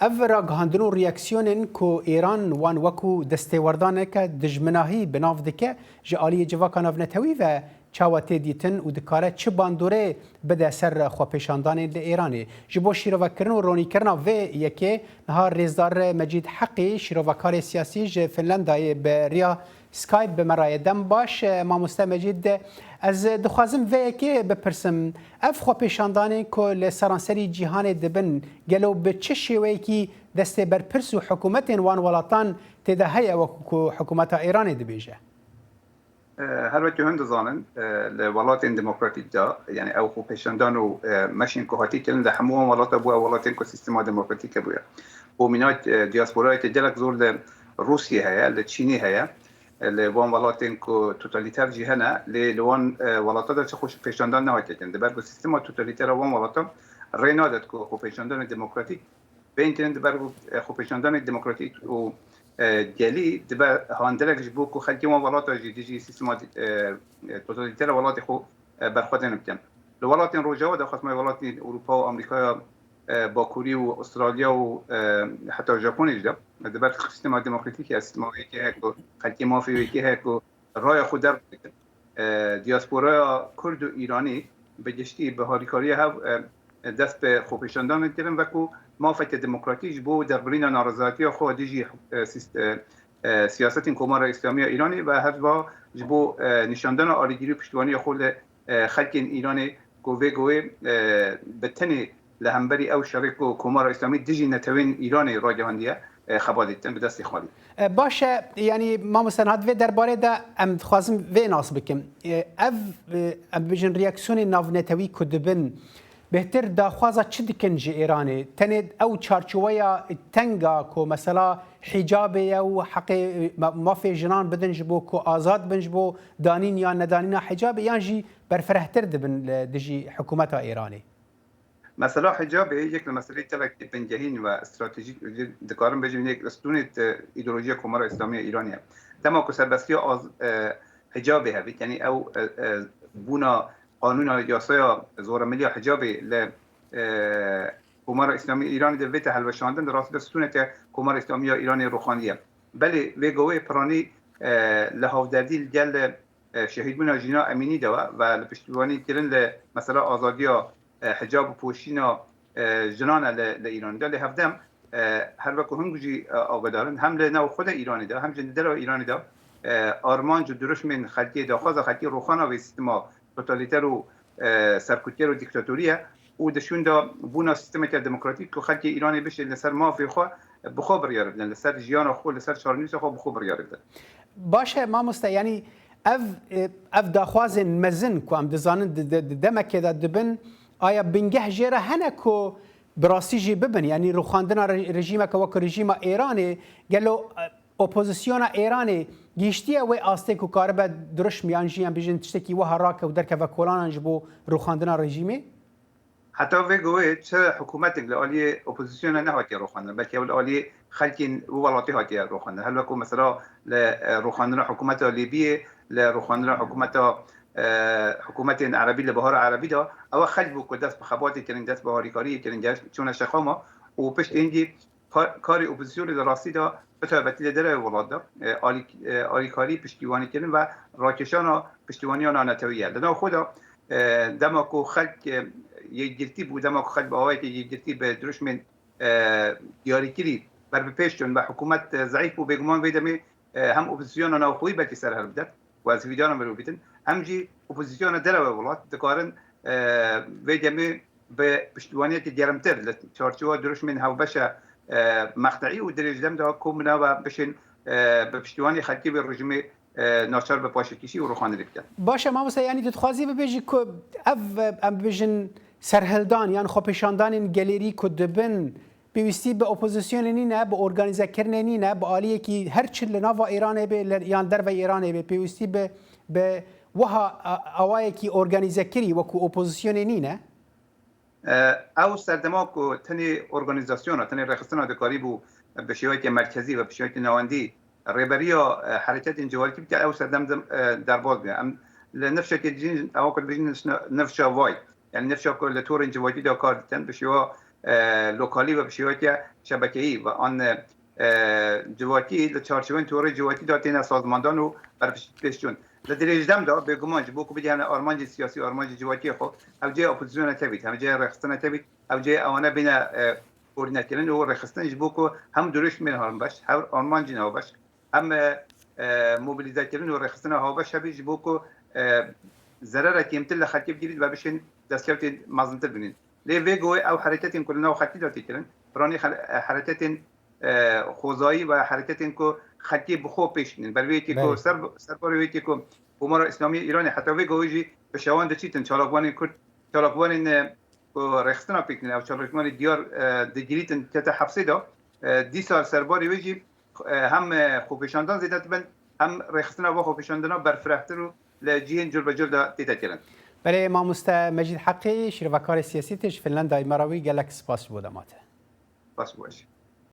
افرا گهاندنو ریاکسیونن کو ایران وان وکو دستوردانه که دجمناهی بناف دکه جالی جواکا نافنتوی و چاوته دیتن و دکاره چه باندوره بده سر خو پیشاندان ایرانی جبو شیروکرن و رونی کرنا و یکی نهار رزدار مجید حقی شیروکار سیاسی ج فنلندای به ریا سکایپ به مرای دم باش ماموستا مجید از دخوازم و یکی بپرسم اف خو پیشاندان کل سرانسری جهان دبن گلو به چه شیوهی کی دست برپرس و حکومت وان ولاتان تدهی و حکومت ایران دبیجه هر وقت هند زانن الولايات الديمقراطية دا يعني او خو پیشاندانو ماشين كهاتي كلن ده همو ولايات ابو ولايات كو سيستم ديمقراطيك ابو ومنات دياسبورا تدلك زور روسيا هي الصيني هي لوان ولايات كو توتاليتار جهنا لوان ولايات دا خو پیشاندان نه هاتن ده برگو سيستم توتاليتار وان ولايات رينادت كو خو پیشاندان ديمقراطيك بينتن ده برگو خو پیشاندان ديمقراطيك و جالي دبا هاندلك جبوكو خلتي ولايات جي سيستم توتاليتار ولايات خو برخوتن بتن الولايات روجا دا خاص ما ولايات اوروبا وامريكا باكوري واستراليا وحتى اليابان جدا دبا السيستم الديمقراطيكي السيستم هيك خلتي ما في هيك راي خو در دیاسپورا کرد و ایرانی بجشتی به هاریکاری ها دست به خوبشاندان دیدن وکو موافقت دموکراتیک بو در برین نارضایتی خود دیجی سیاست کمار اسلامی ایرانی و حزب جبو نشاندن آریگیری پشتوانی خود خلق ایرانی گوه بتنی لهمبری او شریک کمار اسلامی دیجی نتوین ایرانی راجواندیه خبادیتن به دست خالی باشه یعنی ما مستند و درباره ده ام خوازم و ناس بکم اف بجن ریاکسیون ناونتوی کدبن بهتر داخوازا چه دکن جی ایرانی تند او چارچویا تنگا کو مثلا حجاب او حق ما في جنان بدن جبو کو آزاد بنجبو دانین یا ندانین حجاب یا جی برفرهتر دبن دجی حکومت ایرانی مثلا حجاب یک مسئله تلک پنجهین و استراتژیک دکارم بجیم یک استونت ایدئولوژی کمار اسلامی ایرانیه تما کو سربستی از حجاب هویت یعنی او بونا قانون یاسا زور ملی حجاب ل کمار اسلامی ایرانی در ویت حلوشاندن در راست استونت کمار اسلامی ایرانی روحانیه بله وگوی پرانی لهافدردی جل شهید بنا جینا امینی دوا و پشتیبانی کردن مثلا آزادی حجاب پوشینا جنان لایران ده هفدم هر وقت هم گویی آگادارن هم لنو خود ایرانی ده هم جندر ایرانی ده آرمان جو درش من خلقی داخاز خلقی روخانا و سیستم توتالیتر و سرکوتیر و دیکتاتوریه و دشون دا بونا سیستم دموکراتیک که خلقی ایرانی بشه لسر مافی خو بخو بریاره لسر جیان خو لسر چارنیس خو بخو بریاره باشه ما مست یعنی اف داخواز مزن کو ام دزانن دمک ده دبن آیا بنگه جره هنکو براسی جی ببن یعنی روخاندن رژیم که وک رژیم ایرانی گلو اپوزیسیون ایرانی گیشتیه و آسته کو کاربه درش میان جیان بیجن تشتکی و هراک و درک و کولان جبو روخاندن رژیمی حتی و گوه چه حکومت لالی اپوزیسیون نه هاتی روخاندن بلکه لالی خلق ولاتی هاتی روخاندن هل وکو مثلا روخاندن حکومت لیبیه لروخاندن حکومت عربی لبهار عربی دا او خلق بو دست به خباتی کردن دست به هاریکاری کردن چون شخامه و پشت اینجی کاری اپوزیسیون راستی دا بتابتی در ولاد دا آریکاری پشتیبانی کردن و راکشان پشتیبانی آن نتویه لنا خدا دماکو خلق یک جلتی بود دماکو خلق به آوایی که یک جلتی به درش من دیاریکری بر بپیشتون و حکومت ضعیف و بگمان ویدمی هم اپوزیسیون آن خویی بلکه سر هر بدد و از ویدیان برو بیتن همجی اپوزیسیون در ولاد دکارن ویدمی به پشتیبانیت گرمتر چارچوب درش من هاوبشه مقطعی و درجدم دا کومنا و بشین به پشتیبانی خلقی به رژیم ناچار به پاشکیشی و روخاندنی بکن باشه ما مثلا یعنی دتخوازی ببیجی که ام بجن سرهلدان یعنی خوپشاندان گلیری که دبن بیوستی به اپوزیسیون نینه به ارگانیزه کردن نینه به عالیه که هر چی لناوا ایران به یان در و ایران به بیوستی به وها اوای که ارگانیزه کری و کو اپوزیسیون نینه او سردما کو تنی ارگانیزاسیون تنی رخصتنا دکاری بو به شیوه مرکزی و به شیوه نواندی ریبریا حرکت انجوالی که او سردم در باز بیام لنفشه که جین او کل بجین نفشه وای یعنی نفشه که لطور انجوالی دا کار دیتن به شیوه لوکالی و بشیوت شبکه‌ای و آن جواتی لچارچوبین توری جواتی داتین سازماندان و برپشتون لدرجدم دا به گمان جبو کو بدیان آرمانج سیاسی آرمانج جواتی خو او جه اپوزیسیون تبید هم جه رخصتن تبید او جه آنها بین کوردیناتیون و رخصتن جبو کو هم درش من هرم باش هم آرمانج نه باش هم موبیلیزاتیون و رخصتن ها باش هبی جبو کو ضرر کیمت لخطیب گیرید و بشین دستیابت مازنتر بینید لی ویگو او حرکت کلنا و خطی داتی کردن برانی حرکت خوزایی و حرکت کو خطی بخو پیشنین بر ویتی کو سربار ویتی کو امور اسلامی ایران حتی ویگویجی بشوان دچیتن چالاقوان کرد چالاقوان کو رخصتنا پیکنن او چالاقوان دیار دگیریتن که حبسی دا دی سال سربار ویجی هم خوبشاندان زیدت بند هم رخصتنا و خوبشاندنا برفرهتر و لجیهن جور بجور دا تیتا کردن برای ماموستا مجید حقی شیروکار سیاسی تش فنلند مراوی گلک سپاس بودماته بس باش